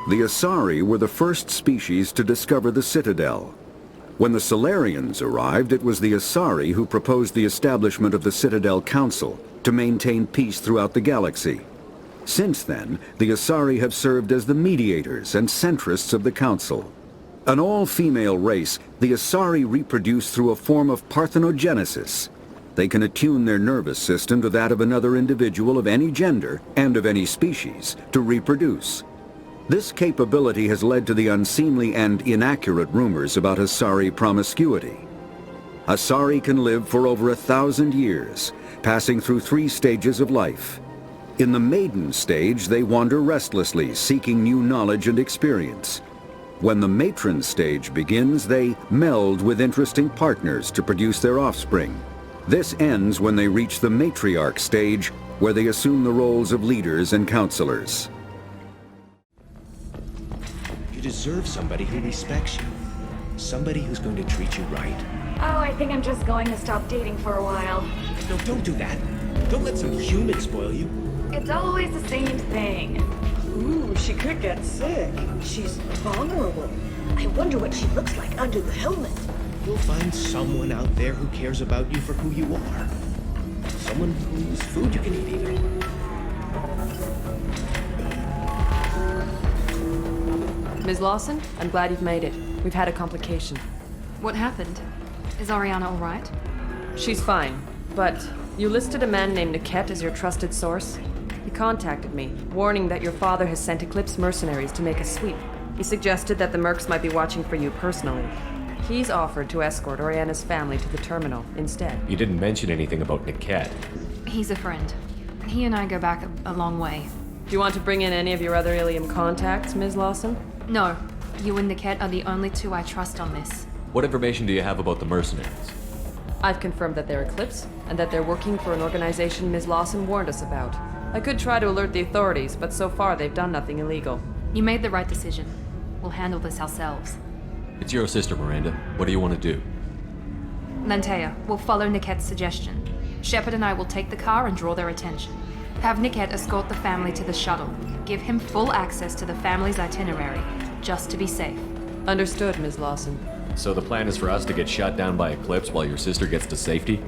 The Asari were the first species to discover the Citadel. When the Solarians arrived, it was the Asari who proposed the establishment of the Citadel Council to maintain peace throughout the galaxy. Since then, the Asari have served as the mediators and centrists of the Council. An all-female race, the Asari reproduce through a form of parthenogenesis. They can attune their nervous system to that of another individual of any gender and of any species to reproduce. This capability has led to the unseemly and inaccurate rumors about Asari promiscuity. Asari can live for over 1,000 years, passing through 3 stages of life. In the maiden stage, they wander restlessly, seeking new knowledge and experience. When the matron stage begins, they meld with interesting partners to produce their offspring. This ends when they reach the matriarch stage, where they assume the roles of leaders and counselors. You deserve somebody who respects you. Somebody who's going to treat you right. Oh, I think I'm just going to stop dating for a while. No, don't do that. Don't let some human spoil you. It's always the same thing. Ooh, she could get sick. She's vulnerable. I wonder what she looks like under the helmet. You'll find someone out there who cares about you for who you are. Someone whose food you can eat, even. Ms. Lawson, I'm glad you've made it. We've had a complication. What happened? Is Ariana all right? She's fine, but you listed a man named Niket as your trusted source. He contacted me, warning that your father has sent Eclipse mercenaries to make a sweep. He suggested that the Mercs might be watching for you personally. He's offered to escort Oriana's family to the terminal instead. You didn't mention anything about Niket. He's a friend. He and I go back a long way. Do you want to bring in any of your other Ilium contacts, Ms. Lawson? No. You and Niket are the only 2 I trust on this. What information do you have about the mercenaries? I've confirmed that they're Eclipse, and that they're working for an organization Ms. Lawson warned us about. I could try to alert the authorities, but so far they've done nothing illegal. You made the right decision. We'll handle this ourselves. It's your sister, Miranda. What do you want to do? Lantea, we'll follow Niket's suggestion. Shepard and I will take the car and draw their attention. Have Niket escort the family to the shuttle. Give him full access to the family's itinerary, just to be safe. Understood, Ms. Lawson. So the plan is for us to get shot down by Eclipse while your sister gets to safety?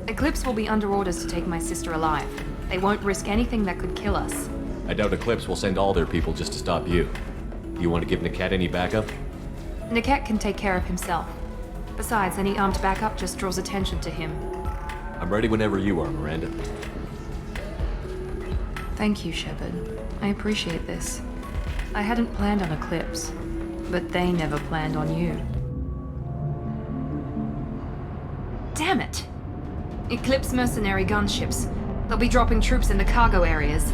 Eclipse will be under orders to take my sister alive. They won't risk anything that could kill us. I doubt Eclipse will send all their people just to stop you. You want to give Niket any backup? Niket can take care of himself. Besides, any armed backup just draws attention to him. I'm ready whenever you are, Miranda. Thank you, Shepard. I appreciate this. I hadn't planned on Eclipse, but they never planned on you. Damn it! Eclipse mercenary gunships. They'll be dropping troops in the cargo areas.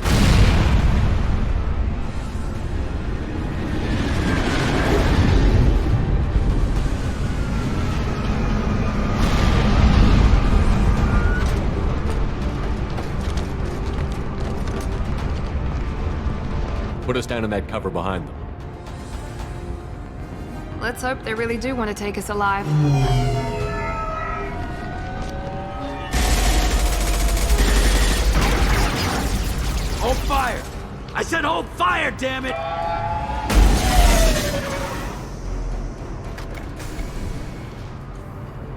Put us down in that cover behind them. Let's hope they really do want to take us alive. Hold fire! I said hold fire, damn it!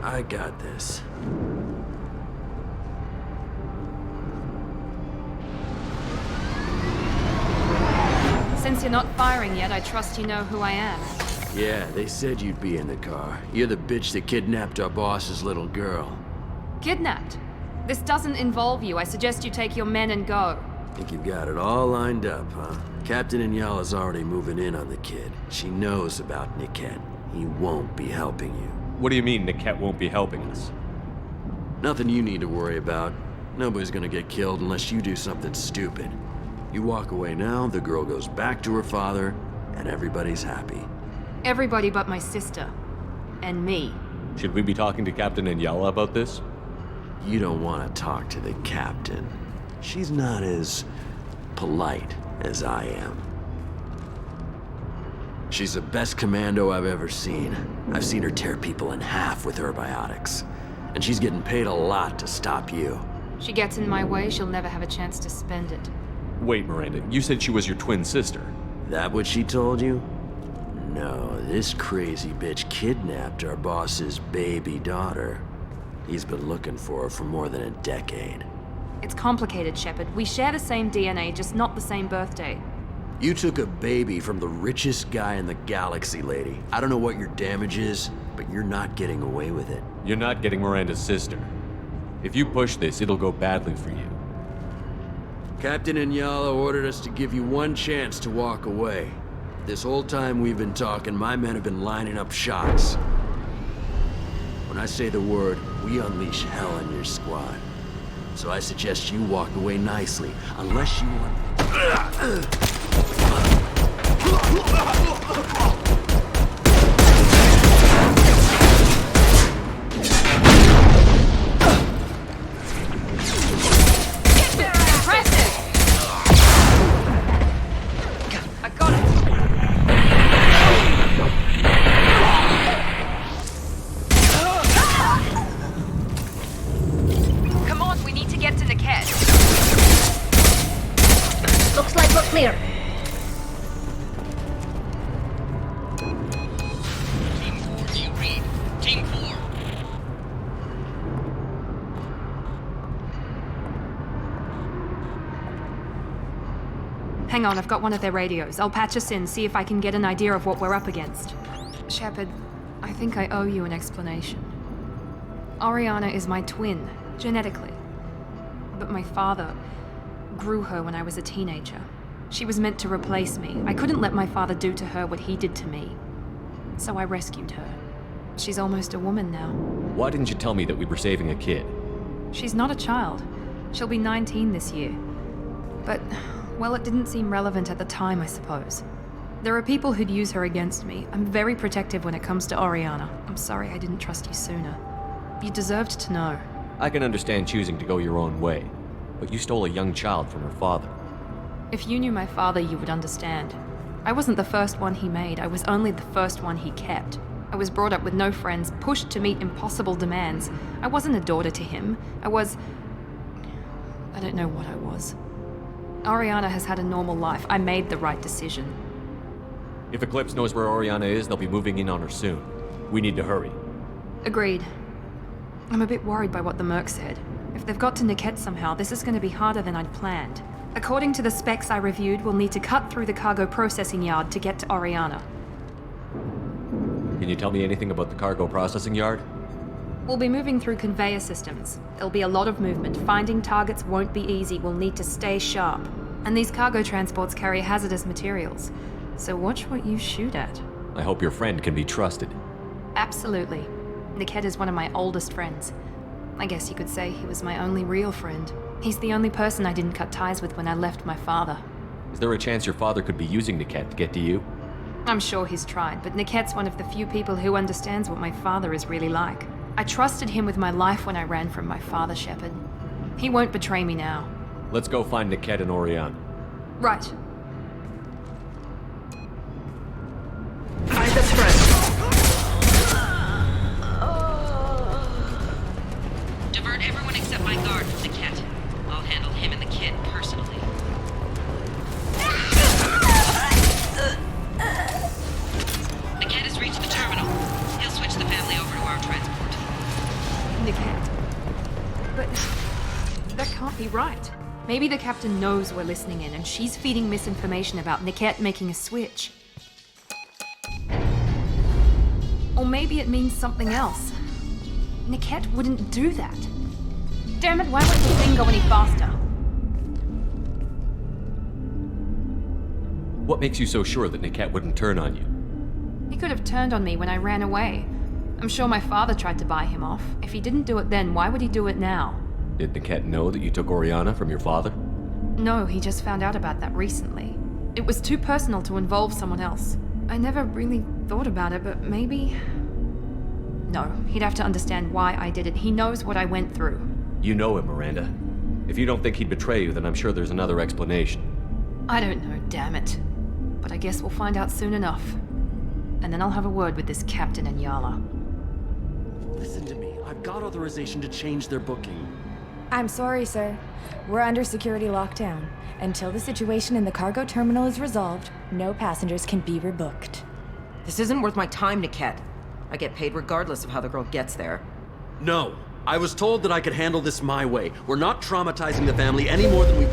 I got this. Since you're not firing yet, I trust you know who I am. Yeah, they said you'd be in the car. You're the bitch that kidnapped our boss's little girl. Kidnapped? This doesn't involve you. I suggest you take your men and go. Think you've got it all lined up, huh? Captain Inyala's already moving in on the kid. She knows about Niket. He won't be helping you. What do you mean Niket won't be helping us? Nothing you need to worry about. Nobody's gonna get killed unless you do something stupid. You walk away now, the girl goes back to her father, and everybody's happy. Everybody but my sister. And me. Should we be talking to Captain Inyala about this? You don't want to talk to the captain. She's not as polite as I am. She's the best commando I've ever seen. I've seen her tear people in half with her biotics. And she's getting paid a lot to stop you. She gets in my way, she'll never have a chance to spend it. Wait, Miranda, you said she was your twin sister. That what she told you? No, this crazy bitch kidnapped our boss's baby daughter. He's been looking for her for more than a decade. It's complicated, Shepard. We share the same DNA, just not the same birthday. You took a baby from the richest guy in the galaxy, lady. I don't know what your damage is, but you're not getting away with it. You're not getting Miranda's sister. If you push this, it'll go badly for you. Captain Inyala ordered us to give you one chance to walk away. This whole time we've been talking, my men have been lining up shots. When I say the word, we unleash hell on your squad. So I suggest you walk away nicely, unless you want... Hang on, I've got one of their radios. I'll patch us in, see if I can get an idea of what we're up against. Shepard, I think I owe you an explanation. Oriana is my twin, genetically. But my father grew her when I was a teenager. She was meant to replace me. I couldn't let my father do to her what he did to me. So I rescued her. She's almost a woman now. Why didn't you tell me that we were saving a kid? She's not a child. She'll be 19 this year. But, well, it didn't seem relevant at the time, I suppose. There are people who'd use her against me. I'm very protective when it comes to Oriana. I'm sorry I didn't trust you sooner. You deserved to know. I can understand choosing to go your own way, but you stole a young child from her father. If you knew my father, you would understand. I wasn't the first one he made. I was only the first one he kept. I was brought up with no friends, pushed to meet impossible demands. I wasn't a daughter to him. I don't know what I was. Oriana has had a normal life. I made the right decision. If Eclipse knows where Oriana is, they'll be moving in on her soon. We need to hurry. Agreed. I'm a bit worried by what the Merc said. If they've got to Niket somehow, this is going to be harder than I'd planned. According to the specs I reviewed, we'll need to cut through the cargo processing yard to get to Oriana. Can you tell me anything about the cargo processing yard? We'll be moving through conveyor systems. There'll be a lot of movement. Finding targets won't be easy. We'll need to stay sharp. And these cargo transports carry hazardous materials. So watch what you shoot at. I hope your friend can be trusted. Absolutely. Niket is one of my oldest friends. I guess you could say he was my only real friend. He's the only person I didn't cut ties with when I left my father. Is there a chance your father could be using Niket to get to you? I'm sure he's tried, but Niket's one of the few people who understands what my father is really like. I trusted him with my life when I ran from my father, Shepard. He won't betray me now. Let's go find Niket and Oriana. Right. Find this friend. Divert everyone except my guard from Niket. I'll handle him and the kid personally. Niket has reached the terminal. He'll switch the family over to our transport. Niket. But that can't be right. Maybe the captain knows we're listening in and she's feeding misinformation about Niket making a switch. Or maybe it means something else. Niket wouldn't do that. Damn it, why won't the thing go any faster? What makes you so sure that Niket wouldn't turn on you? He could have turned on me when I ran away. I'm sure my father tried to buy him off. If he didn't do it then, why would he do it now? Did Niket know that you took Oriana from your father? No, he just found out about that recently. It was too personal to involve someone else. I never really thought about it, but maybe... No, he'd have to understand why I did it. He knows what I went through. You know him, Miranda. If you don't think he'd betray you, then I'm sure there's another explanation. I don't know, damn it. But I guess we'll find out soon enough. And then I'll have a word with this Captain Inyala. Listen to me. I've got authorization to change their booking. I'm sorry, sir. We're under security lockdown. Until the situation in the cargo terminal is resolved, no passengers can be rebooked. This isn't worth my time, Niket. I get paid regardless of how the girl gets there. No. I was told that I could handle this my way. We're not traumatizing the family any more than we...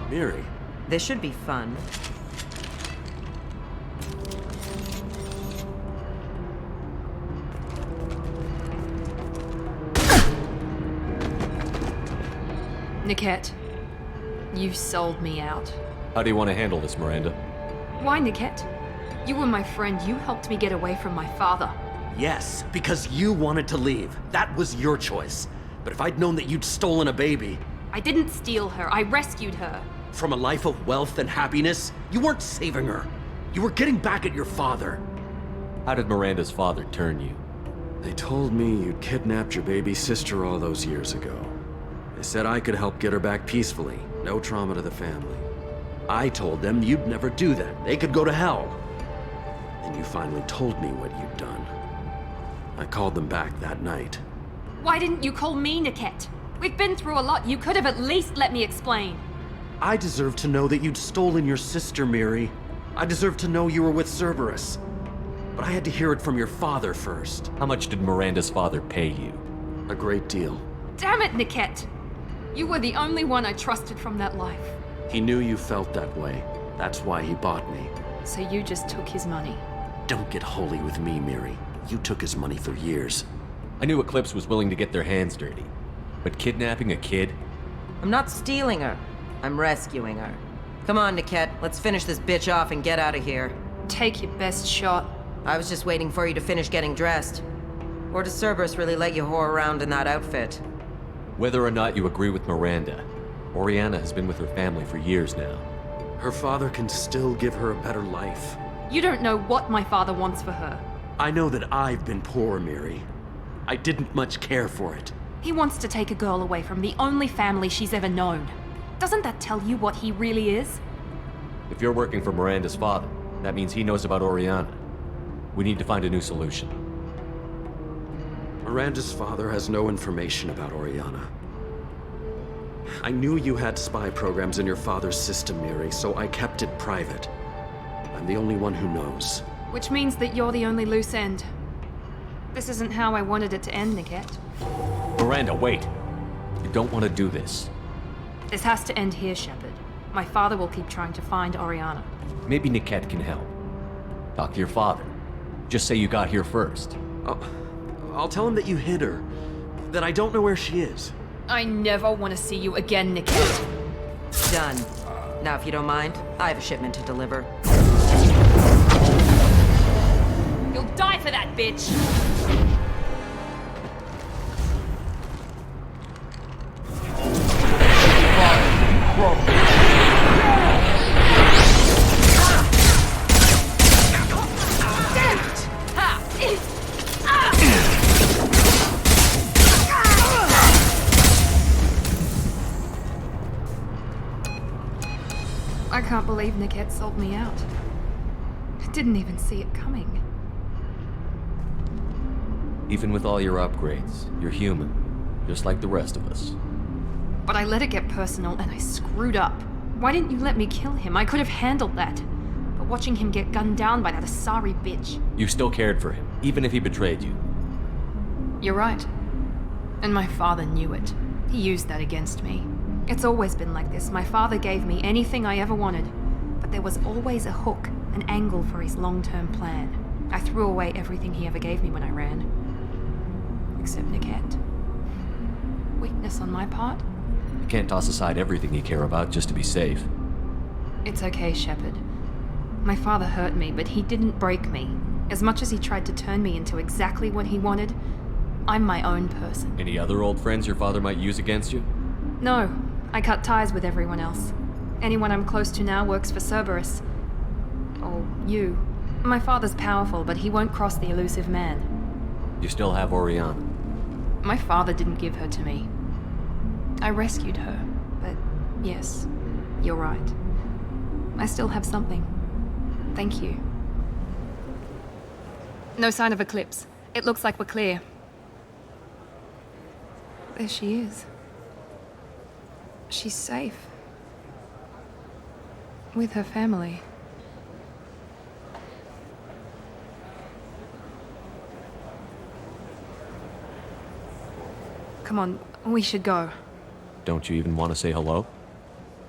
Miri. This should be fun. Niket, you sold me out. How do you want to handle this, Miranda? Why, Niket? You were my friend. You helped me get away from my father. Yes, because you wanted to leave. That was your choice. But if I'd known that you'd stolen a baby... I didn't steal her. I rescued her. From a life of wealth and happiness, you weren't saving her. You were getting back at your father. How did Miranda's father turn you? They told me you'd kidnapped your baby sister all those years ago. They said I could help get her back peacefully. No trauma to the family. I told them you'd never do that. They could go to hell. And you finally told me what you'd done. I called them back that night. Why didn't you call me, Niket? We've been through a lot. You could have at least let me explain. I deserve to know that you'd stolen your sister, Miri. I deserve to know you were with Cerberus. But I had to hear it from your father first. How much did Miranda's father pay you? A great deal. Damn it, Niket! You were the only one I trusted from that life. He knew you felt that way. That's why he bought me. So you just took his money. Don't get holy with me, Miri. You took his money for years. I knew Eclipse was willing to get their hands dirty. But kidnapping a kid? I'm not stealing her. I'm rescuing her. Come on, Niket. Let's finish this bitch off and get out of here. Take your best shot. I was just waiting for you to finish getting dressed. Or does Cerberus really let you whore around in that outfit? Whether or not you agree with Miranda, Oriana has been with her family for years now. Her father can still give her a better life. You don't know what my father wants for her. I know that I've been poor, Miri. I didn't much care for it. He wants to take a girl away from the only family she's ever known. Doesn't that tell you what he really is? If you're working for Miranda's father, that means he knows about Oriana. We need to find a new solution. Miranda's father has no information about Oriana. I knew you had spy programs in your father's system, Miri, so I kept it private. I'm the only one who knows. Which means that you're the only loose end. This isn't how I wanted it to end, Niket. Miranda, wait! You don't want to do this. This has to end here, Shepard. My father will keep trying to find Oriana. Maybe Niket can help. Talk to your father. Just say you got here first. I'll tell him that you hid her. That I don't know where she is. I never want to see you again, Niket. Done. Now, if you don't mind, I have a shipment to deliver. You'll die for that, bitch! I can't believe Niket sold me out. I didn't even see it coming. Even with all your upgrades, you're human, just like the rest of us. But I let it get personal and I screwed up. Why didn't you let me kill him? I could have handled that. But watching him get gunned down by that Asari bitch... You still cared for him, even if he betrayed you. You're right. And my father knew it. He used that against me. It's always been like this. My father gave me anything I ever wanted. But there was always a hook, an angle for his long-term plan. I threw away everything he ever gave me when I ran. Except Niket. Weakness on my part? You can't toss aside everything you care about just to be safe. It's okay, Shepard. My father hurt me, but he didn't break me. As much as he tried to turn me into exactly what he wanted, I'm my own person. Any other old friends your father might use against you? No, I cut ties with everyone else. Anyone I'm close to now works for Cerberus. Or you. My father's powerful, but he won't cross the elusive man. You still have Oriana. My father didn't give her to me. I rescued her, but yes, you're right. I still have something. Thank you. No sign of eclipse. It looks like we're clear. There she is. She's safe. With her family. Come on, we should go. Don't you even want to say hello?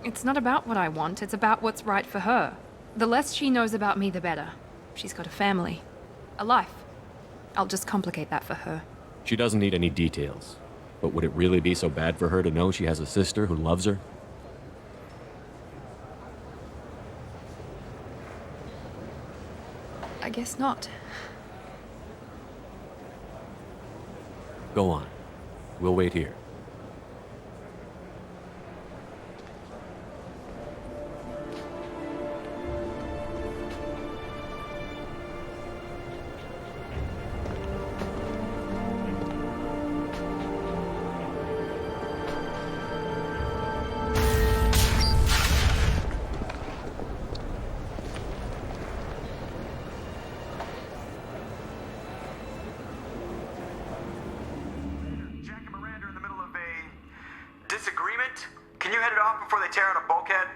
It's not about what I want, it's about what's right for her. The less she knows about me, the better. She's got a family. A life. I'll just complicate that for her. She doesn't need any details. But would it really be so bad for her to know she has a sister who loves her? I guess not. Go on. We'll wait here. Disagreement? Can you head it off before they tear out a bulkhead?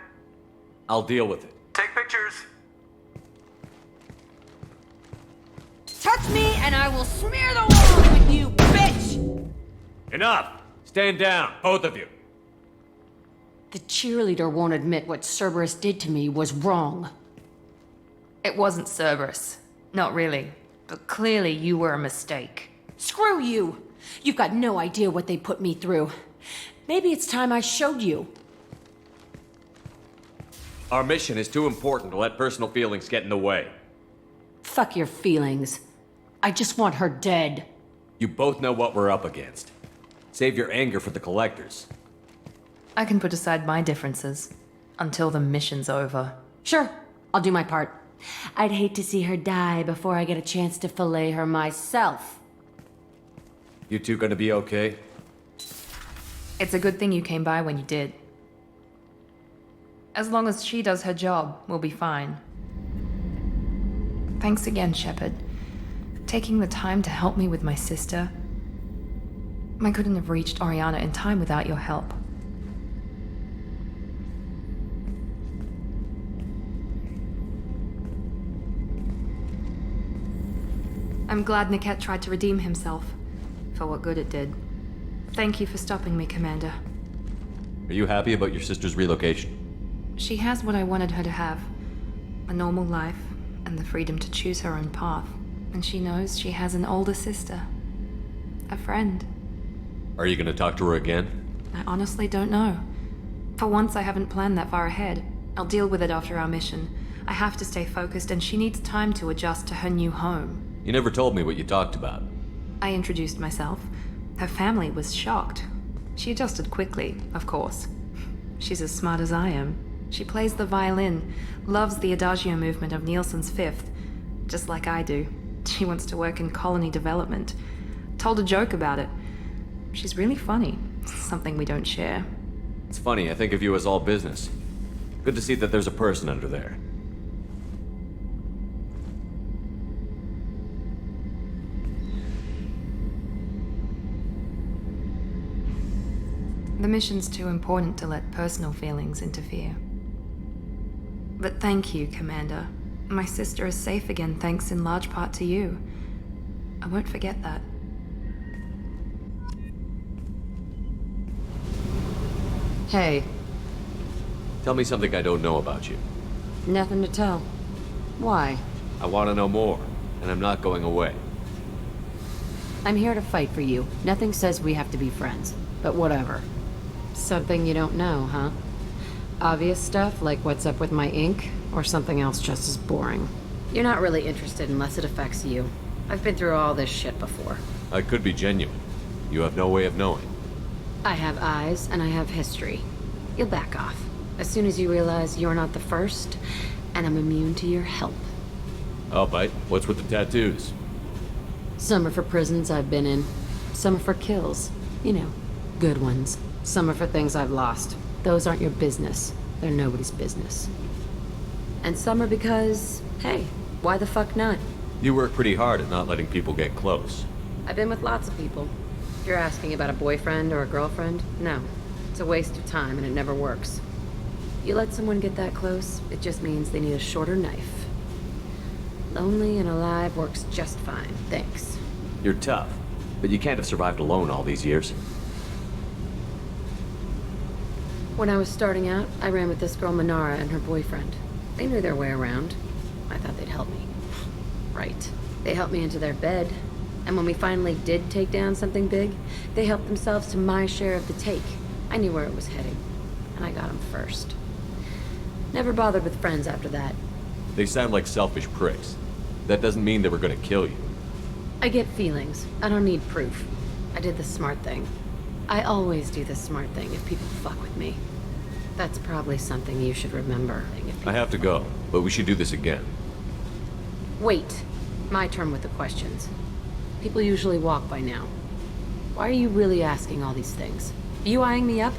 I'll deal with it. Take pictures. Touch me and I will smear the walls with you, bitch! Enough! Stand down, both of you. The cheerleader won't admit what Cerberus did to me was wrong. It wasn't Cerberus. Not really. But clearly you were a mistake. Screw you! You've got no idea what they put me through. Maybe it's time I showed you. Our mission is too important to let personal feelings get in the way. Fuck your feelings. I just want her dead. You both know what we're up against. Save your anger for the collectors. I can put aside my differences. Until the mission's over. Sure, I'll do my part. I'd hate to see her die before I get a chance to fillet her myself. You two gonna be okay? It's a good thing you came by when you did. As long as she does her job, we'll be fine. Thanks again, Shepard. Taking the time to help me with my sister. I couldn't have reached Oriana in time without your help. I'm glad Niket tried to redeem himself. For what good it did. Thank you for stopping me, Commander. Are you happy about your sister's relocation? She has what I wanted her to have. A normal life, and the freedom to choose her own path. And she knows she has an older sister. A friend. Are you gonna talk to her again? I honestly don't know. For once, I haven't planned that far ahead. I'll deal with it after our mission. I have to stay focused, and she needs time to adjust to her new home. You never told me what you talked about. I introduced myself. Her family was shocked. She adjusted quickly, of course. She's as smart as I am. She plays the violin, loves the adagio movement of Nielsen's Fifth, just like I do. She wants to work in colony development. Told a joke about it. She's really funny, something we don't share. It's funny, I think of you as all business. Good to see that there's a person under there. The mission's too important to let personal feelings interfere. But thank you, Commander. My sister is safe again thanks in large part to you. I won't forget that. Hey. Tell me something I don't know about you. Nothing to tell. Why? I want to know more, and I'm not going away. I'm here to fight for you. Nothing says we have to be friends, but whatever. Something you don't know, huh? Obvious stuff like what's up with my ink, or something else just as boring. You're not really interested unless it affects you. I've been through all this shit before. I could be genuine. You have no way of knowing. I have eyes, and I have history. You'll back off. As soon as you realize you're not the first, and I'm immune to your help. I'll bite. What's with the tattoos? Some are for prisons I've been in. Some are for kills. You know, good ones. Some are for things I've lost. Those aren't your business. They're nobody's business. And some are because, hey, why the fuck not? You work pretty hard at not letting people get close. I've been with lots of people. If you're asking about a boyfriend or a girlfriend, no. It's a waste of time and it never works. You let someone get that close, it just means they need a shorter knife. Lonely and alive works just fine, thanks. You're tough, but you can't have survived alone all these years. When I was starting out, I ran with this girl Manara and her boyfriend. They knew their way around. I thought they'd help me. Right. They helped me into their bed. And when we finally did take down something big, they helped themselves to my share of the take. I knew where it was heading. And I got them first. Never bothered with friends after that. They sound like selfish pricks. That doesn't mean they were gonna kill you. I get feelings. I don't need proof. I did the smart thing. I always do the smart thing if people fuck with me. That's probably something you should remember. I have to go, but we should do this again. Wait. My turn with the questions. People usually walk by now. Why are you really asking all these things? Are you eyeing me up?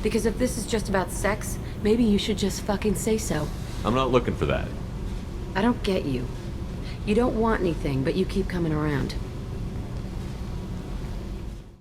Because if this is just about sex, maybe you should just fucking say so. I'm not looking for that. I don't get you. You don't want anything, but you keep coming around.